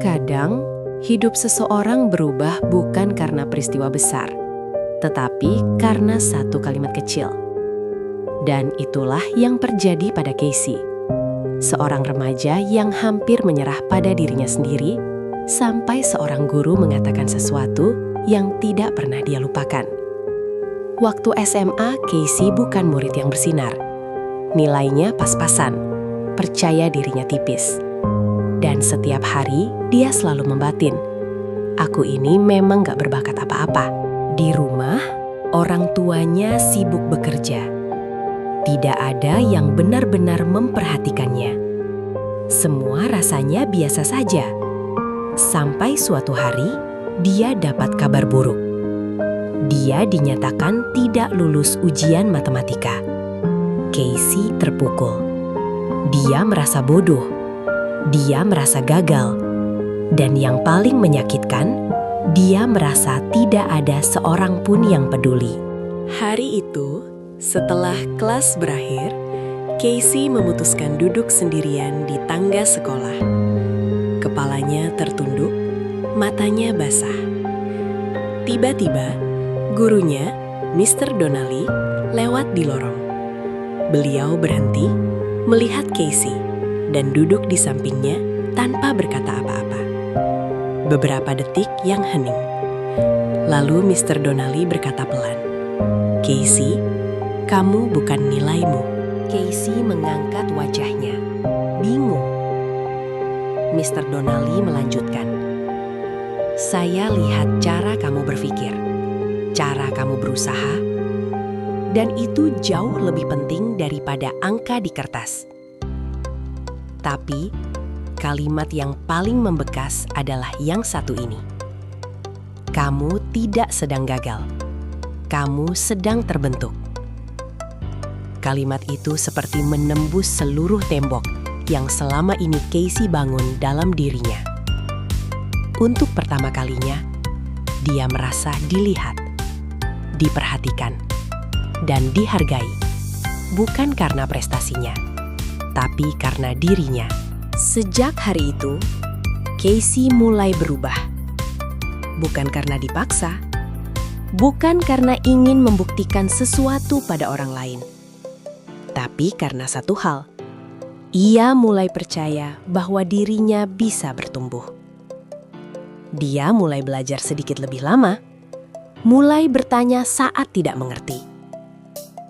Kadang, hidup seseorang berubah bukan karena peristiwa besar, tetapi karena satu kalimat kecil. Dan itulah yang terjadi pada Casey, seorang remaja yang hampir menyerah pada dirinya sendiri, sampai seorang guru mengatakan sesuatu yang tidak pernah dia lupakan. Waktu SMA, Casey bukan murid yang bersinar. Nilainya pas-pasan, percaya dirinya tipis. Dan setiap hari, dia selalu membatin, "Aku ini memang gak berbakat apa-apa." Di rumah, orang tuanya sibuk bekerja. Tidak ada yang benar-benar memperhatikannya. Semua rasanya biasa saja. Sampai suatu hari, dia dapat kabar buruk. Dia dinyatakan tidak lulus ujian matematika. Casey terpukul. Dia merasa bodoh. Dia merasa gagal. Dan yang paling menyakitkan, dia merasa tidak ada seorang pun yang peduli. Hari itu, setelah kelas berakhir, Casey memutuskan duduk sendirian di tangga sekolah. Kepalanya tertunduk, matanya basah. Tiba-tiba, gurunya, Mr. Donnelly, lewat di lorong. Beliau berhenti, melihat Casey, dan duduk di sampingnya tanpa berkata apa-apa. Beberapa detik yang hening. Lalu Mr. Donnelly berkata pelan, "Casey, kamu bukan nilaimu." Casey mengangkat wajahnya, bingung. Mr. Donnelly melanjutkan, "Saya lihat cara kamu berpikir, cara kamu berusaha, dan itu jauh lebih penting daripada angka di kertas. Tapi, kalimat yang paling membekas adalah yang satu ini. Kamu tidak sedang gagal. Kamu sedang terbentuk." Kalimat itu seperti menembus seluruh tembok yang selama ini Casey bangun dalam dirinya. Untuk pertama kalinya, dia merasa dilihat, diperhatikan, dan dihargai. Bukan karena prestasinya, tapi karena dirinya. Sejak hari itu, Casey mulai berubah. Bukan karena dipaksa, bukan karena ingin membuktikan sesuatu pada orang lain, tapi karena satu hal. Ia mulai percaya bahwa dirinya bisa bertumbuh. Dia mulai belajar sedikit lebih lama, mulai bertanya saat tidak mengerti.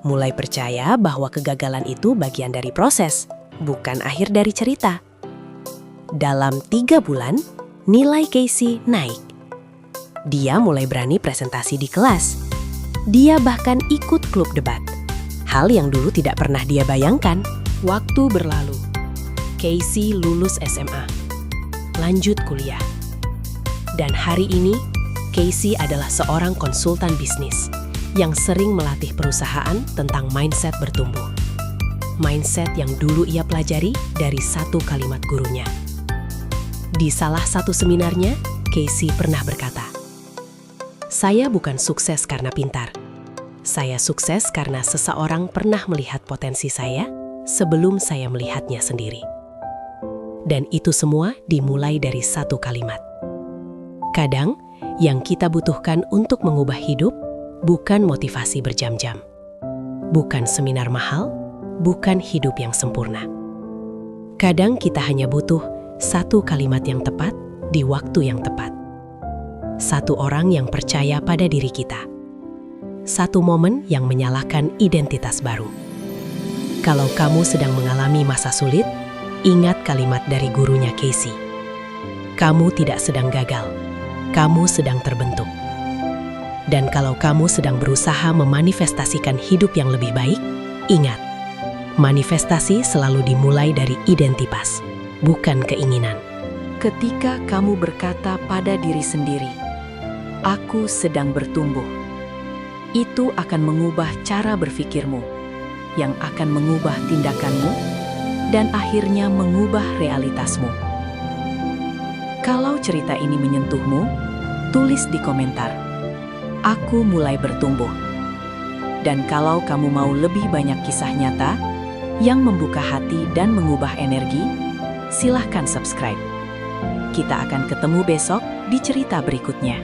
Mulai percaya bahwa kegagalan itu bagian dari proses, bukan akhir dari cerita. Dalam 3 bulan, nilai Casey naik. Dia mulai berani presentasi di kelas. Dia bahkan ikut klub debat. Hal yang dulu tidak pernah dia bayangkan. Waktu berlalu. Casey lulus SMA. Lanjut kuliah. Dan hari ini, Casey adalah seorang konsultan bisnis yang sering melatih perusahaan tentang mindset bertumbuh. Mindset yang dulu ia pelajari dari satu kalimat gurunya. Di salah satu seminarnya, Casey pernah berkata, "Saya bukan sukses karena pintar. Saya sukses karena seseorang pernah melihat potensi saya sebelum saya melihatnya sendiri." Dan itu semua dimulai dari satu kalimat. Kadang, yang kita butuhkan untuk mengubah hidup bukan motivasi berjam-jam, bukan seminar mahal, bukan hidup yang sempurna. Kadang kita hanya butuh satu kalimat yang tepat di waktu yang tepat. Satu orang yang percaya pada diri kita. Satu momen yang menyalakan identitas baru. Kalau kamu sedang mengalami masa sulit, ingat kalimat dari gurunya Casey. Kamu tidak sedang gagal, kamu sedang terbentuk. Dan kalau kamu sedang berusaha memanifestasikan hidup yang lebih baik, ingat, manifestasi selalu dimulai dari identitas, bukan keinginan. Ketika kamu berkata pada diri sendiri, "Aku sedang bertumbuh," itu akan mengubah cara berpikirmu, yang akan mengubah tindakanmu, dan akhirnya mengubah realitasmu. Kalau cerita ini menyentuhmu, tulis di komentar, "Aku mulai bertumbuh." Dan kalau kamu mau lebih banyak kisah nyata yang membuka hati dan mengubah energi, silahkan subscribe. Kita akan ketemu besok di cerita berikutnya.